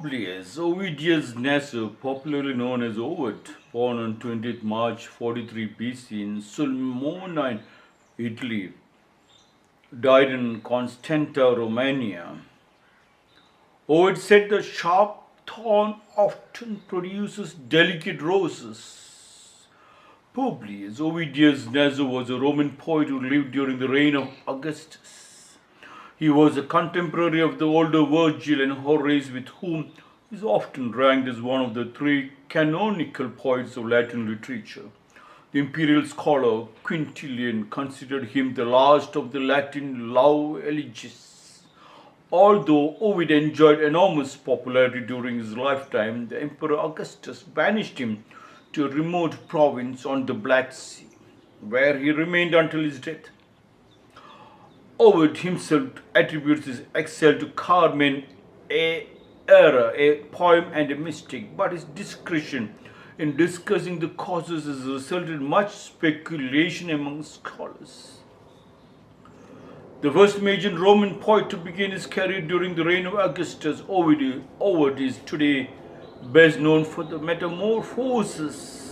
Publius Ovidius Naso, popularly known as Ovid, born on 20th March 43 BC in Sulmona, Italy, died in Constanta, Romania. Ovid said the sharp thorn often produces delicate roses. Publius Ovidius Naso was a Roman poet who lived during the reign of Augustus. He was a contemporary of the older Virgil and Horace, with whom he is often ranked as one of the three canonical poets of Latin literature. The imperial scholar Quintilian considered him the last of the Latin love elegies. Although Ovid enjoyed enormous popularity during his lifetime, the Emperor Augustus banished him to a remote province on the Black Sea, where he remained until his death. Ovid himself attributes his exile to Carmen Era, a poem and a mystic, but his discretion in discussing the causes has resulted in much speculation among scholars. The first major Roman poet to begin his career during the reign of Augustus, Ovid is today best known for the Metamorphoses,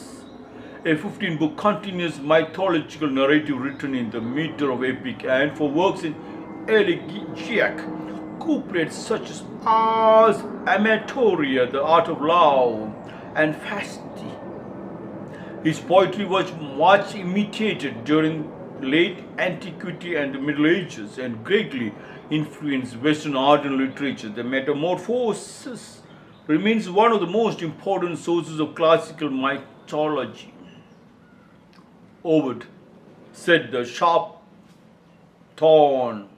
a 15-book continuous mythological narrative written in the meter of epic, and for works in elegiac couplets such as Ars Amatoria, the art of love, and Fasti. His poetry was much imitated during late antiquity and the Middle Ages and greatly influenced Western art and literature. The Metamorphoses remains one of the most important sources of classical mythology. Ovid said the sharp thorn,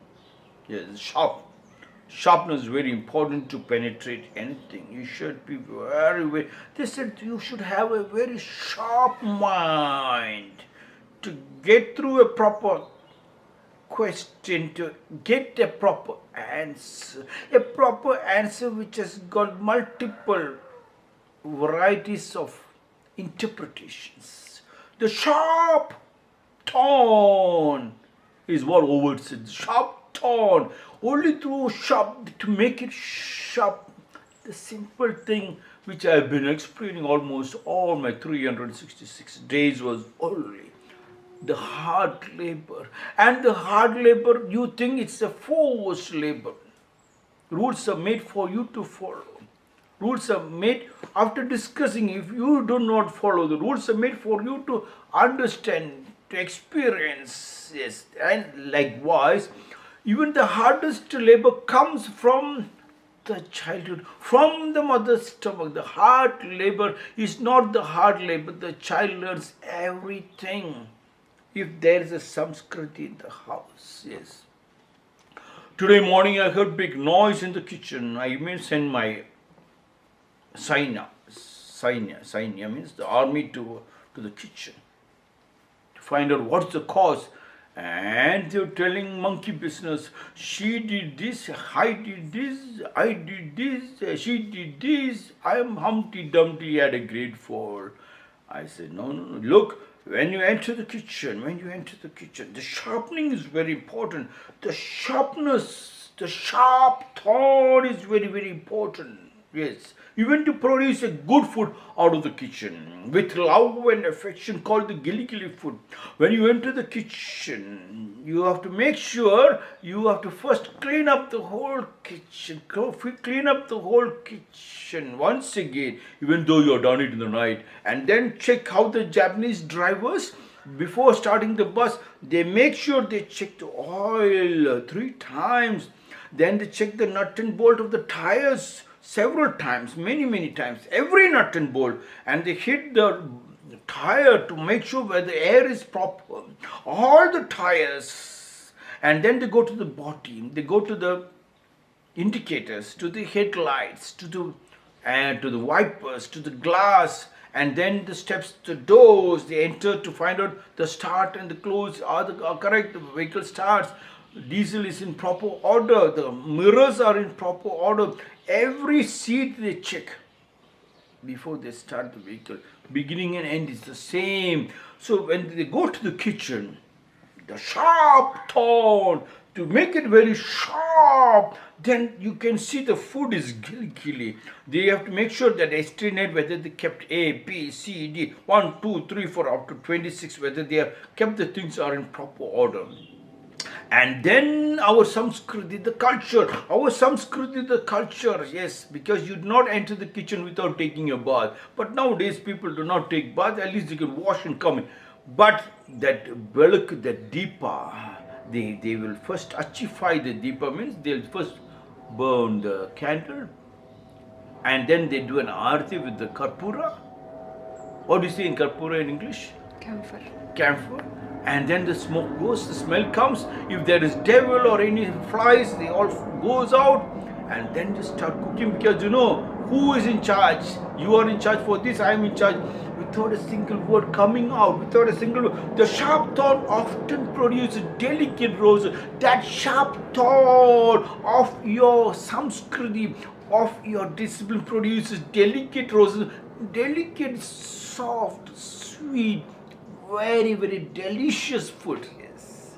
sharpness is very important to penetrate anything. You should be very, they said you should have a very sharp mind to get through a proper question, to get a proper answer which has got multiple varieties of interpretations. The sharp thorn is what Ovid said. The sharp thorn, only through sharp, to make it sharp. The simple thing which I have been explaining almost all my 366 days was only the hard labor. And the hard labor, you think it's a forced labor. Rules are made for you to follow. Rules are made after discussing. If you do not follow, the rules are made for you to understand, to experience. Yes, and likewise, even the hardest labor comes from the childhood, from the mother's stomach. The hard labor is not the hard labor. The child learns everything if there is a Samskriti in the house. Yes. Today morning I heard big noise in the kitchen. I may send my Sainya means the army to the kitchen to find out what's the cause. And they're telling monkey business. She did this, I did this, I did this, she did this. I am Humpty Dumpty at a grade 4. I said, no, look, when you enter the kitchen, the sharpening is very important. The sharpness, the sharp thorn is very, very important. Yes, even to produce a good food out of the kitchen with love and affection, called the gilly food. When you enter the kitchen, you have to make sure you have to first clean up the whole kitchen. Clean up the whole kitchen once again, even though you have done it in the night. And then check how the Japanese drivers, before starting the bus, they make sure they check the oil 3 times. Then they check the nut and bolt of the tires several times, many times, every nut and bolt, and they hit the tire to make sure where the air is proper, all the tires, and then they go to the body, they go to the indicators, to the headlights, to the wipers, to the glass, and then the steps, the doors, they enter to find out the start and the close are correct, the vehicle starts, diesel is in proper order, the mirrors are in proper order. Every seat they check before they start the vehicle. Beginning and end is the same. So when they go to the kitchen, the sharp thorn, to make it very sharp, sharp. Then you can see the food is gilly. They have to make sure that estimate whether they kept A, B, C, D, 1, 2, 3, 4 up to 26, whether they have kept the things are in proper order. And then our Samskriti, the culture, yes, because you do not enter the kitchen without taking a bath. But nowadays people do not take bath, at least they can wash and come in. But that velak, that deepa, they will first achify the deepa, means they'll first burn the candle, and then they do an arati with the karpura. What do you say in karpura in English? Camphor. And then the smoke goes, the smell comes. If there is devil or any flies, they all goes out, and then they start cooking, because you know who is in charge. You are in charge for this, I am in charge. Without a single word coming out, without a single word. The sharp thorn often produces delicate roses. That sharp thorn of your Samskriti, of your discipline, produces delicate roses. Delicate, soft, sweet, very, very delicious food. Yes,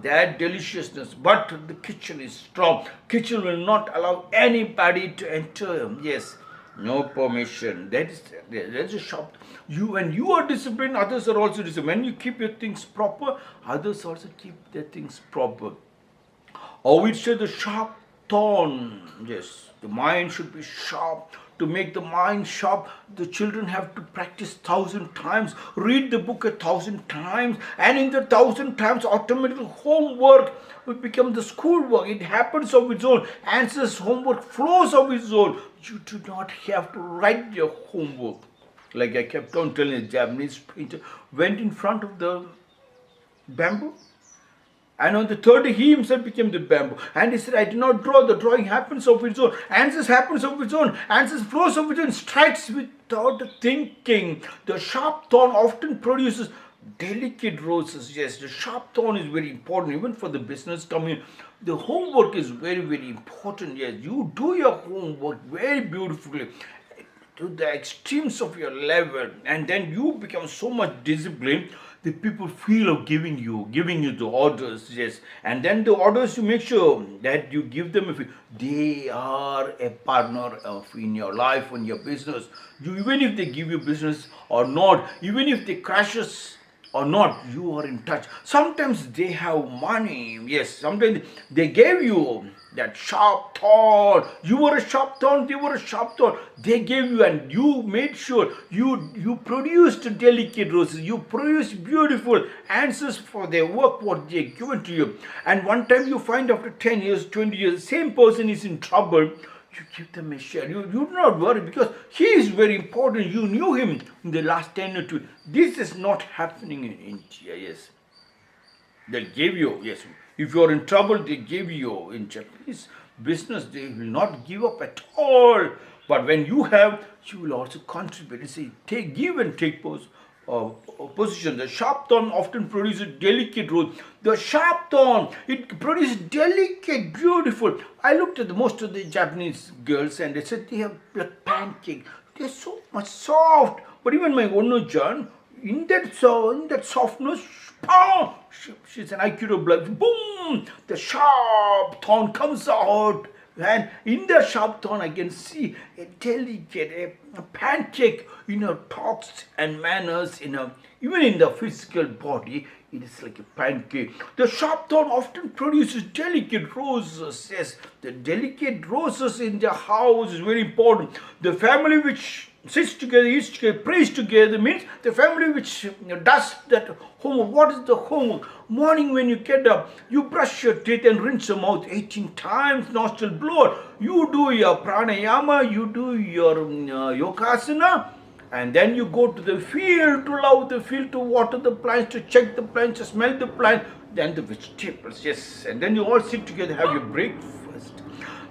that deliciousness. But the kitchen is strong. Kitchen will not allow anybody to enter. Yes, no permission. That's a shop. When you are disciplined, others are also disciplined. When you keep your things proper, others also keep their things proper. Or we say the sharp thorn. Yes, the mind should be sharp. To make the mind sharp, the children have to practice 1,000 times, read the book 1,000 times, and in the 1,000 times, automatically homework will become the schoolwork. It happens of its own. Answers, homework flows of its own. You do not have to write your homework. Like I kept on telling, a Japanese painter went in front of the bamboo, and on the third day, he himself became the bamboo. And he said, I did not draw. The drawing happens of its own. Answers happens of its own. Answers flows of its own. Strikes without thinking. The sharp thorn often produces delicate roses. Yes, the sharp thorn is very important, even for the business community. The homework is very, very important. Yes, you do your homework very beautifully to the extremes of your level, and then you become so much disciplined. The people feel of giving you the orders, yes. And then the orders, you make sure that you give them, if they are a partner in your life, in your business. Even if they give you business or not, even if they crashes or not, you are in touch. Sometimes they have money, yes. Sometimes they gave you that sharp thorn. You were a sharp thorn, they were a sharp thorn. They gave you, and you made sure you produced delicate roses. You produced beautiful answers for their work, what they given to you. And one time you find after 10 years, 20 years, the same person is in trouble. You give them a share. You do not worry, because he is very important. You knew him in the last 10 or 2. This is not happening in India, yes. They'll give you, yes. If you are in trouble, they give you. In Japanese business, they will not give up at all. But when you have, you will also contribute. You see, give and take position. The sharp thorn often produces delicate rose. The sharp thorn, it produces delicate, beautiful. I looked at most of the Japanese girls, and they said they have like pancake. They're so much soft. But even my Ono-chan, in that softness, she's an Aikido blood. Boom! The sharp thorn comes out. And in the sharp thorn, I can see a delicate, a pancake in her talks and manners, even in the physical body. It is like a pancake. The sharp thorn often produces delicate roses. Yes, the delicate roses in the house is very important. The family which sits together, eats together, prays together, means the family which does that homework. What is the homework? Morning when you get up, you brush your teeth and rinse your mouth 18 times, nostril blow. You do your pranayama, you do your yogasana, and then you go to the field to love the field, to water the plants, to check the plants, to smell the plant, then the vegetables, yes. And then you all sit together, have your breakfast.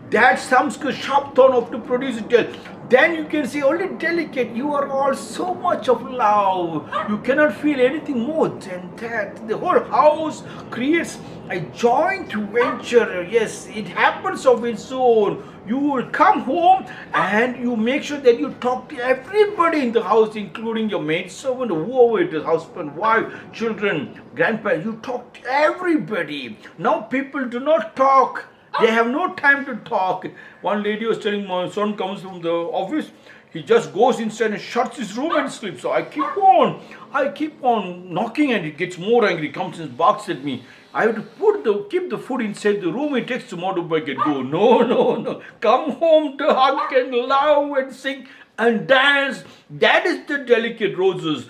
That Samskrit sharp thorn of to produce it. Then you can see only delicate. You are all so much of love. You cannot feel anything more than that. The whole house creates a joint venture. Yes, it happens of its own. You will come home and you make sure that you talk to everybody in the house, including your maid servant, whoever it is, husband, wife, children, grandparents. You talk to everybody. Now people do not talk. They have no time to talk. One lady was telling, my son comes from the office, he just goes inside and shuts his room and sleeps. So I keep on knocking, and he gets more angry. He comes and barks at me. I have to keep the food inside the room. He takes the motorbike and go. No. Come home to hug and love and sing and dance. That is the delicate roses.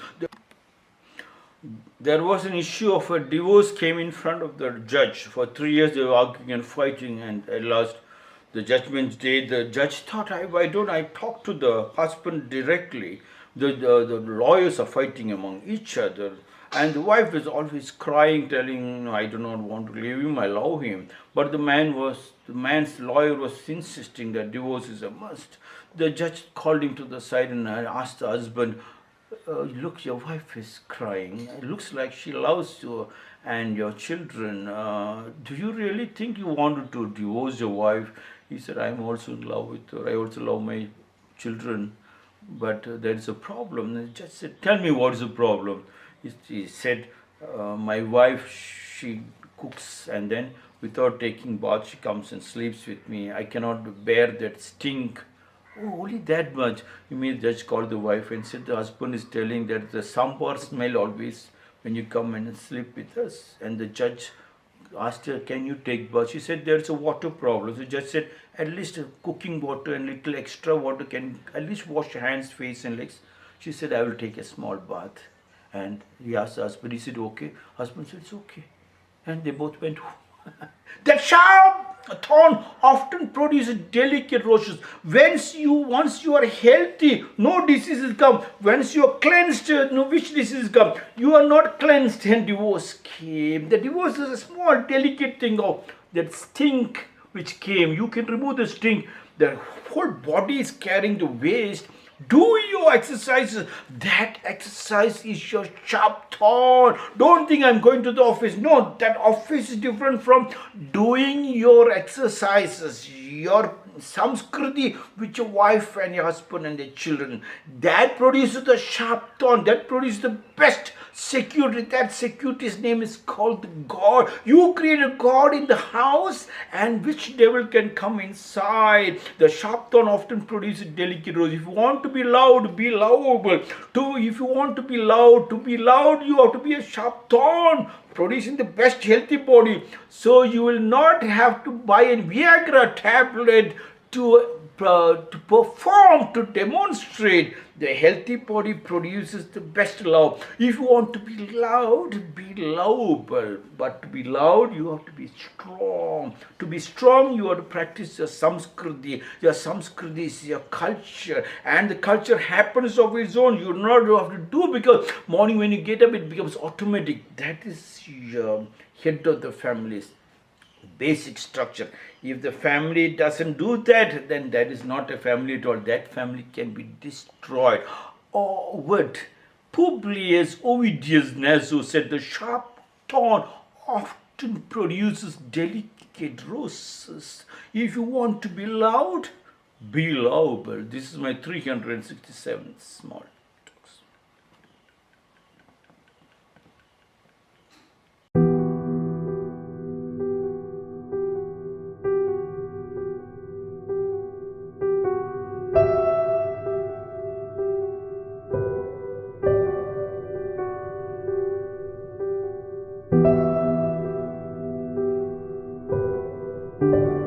There was an issue of a divorce came in front of the judge. For 3 years they were arguing and fighting, and at last the judgment day, the judge thought, why don't I talk to the husband directly? The lawyers are fighting among each other, and the wife is always crying, telling, no, I do not want to leave him, I love him. But the man's lawyer was insisting that divorce is a must. The judge called him to the side and asked the husband, look, your wife is crying. It looks like she loves you and your children. Do you really think you wanted to divorce your wife? He said, I'm also in love with her. I also love my children. But there is a problem. The judge said, tell me what is the problem. He said, my wife, she cooks, and then without taking bath, she comes and sleeps with me. I cannot bear that stink. Oh, only that much. Immediately judge called the wife and said, the husband is telling that the sambar smell always when you come and sleep with us. And the judge asked her, can you take bath? She said, there's a water problem. So the judge said, at least a cooking water and little extra water, can at least wash your hands, face and legs. She said, I will take a small bath. And he asked the husband, he said, okay. Husband said, it's okay. And they both went home. That sharp thorn often produces delicate roses. Once you are healthy, no diseases come. Once you are cleansed, no which diseases come. You are not cleansed and divorce came. The divorce is a small delicate thing of that stink which came. You can remove the stink. The whole body is carrying the waste. Do your exercises. That exercise is your sharp thorn. Don't think I'm going to the office. No, that office is different from doing your exercises, your samskriti with your wife and your husband and their children. That produces the sharp thorn. That produces the best security. That security's name is called God. You create a God in the house, and which devil can come inside? The sharp thorn often produces delicate rose. If you want to be loud, be lovable. If you want to be loud, you have to be a sharp thorn, producing the best healthy body. So you will not have to buy a Viagra tablet to perform, to demonstrate. The healthy body produces the best love. If you want to be loud, be lovable. But to be loud, you have to be strong. To be strong, you have to practice your samskriti. Your samskriti is your culture. And the culture happens of its own. You do not have to do, because morning when you get up, it becomes automatic. That is your head of the family's basic structure. If the family doesn't do that, then that is not a family at all. That family can be destroyed. Oh, what Publius Ovidius Naso said, the sharp thorn often produces delicate roses. If you want to be loud, be lovable. This is my 367th small. Thank you.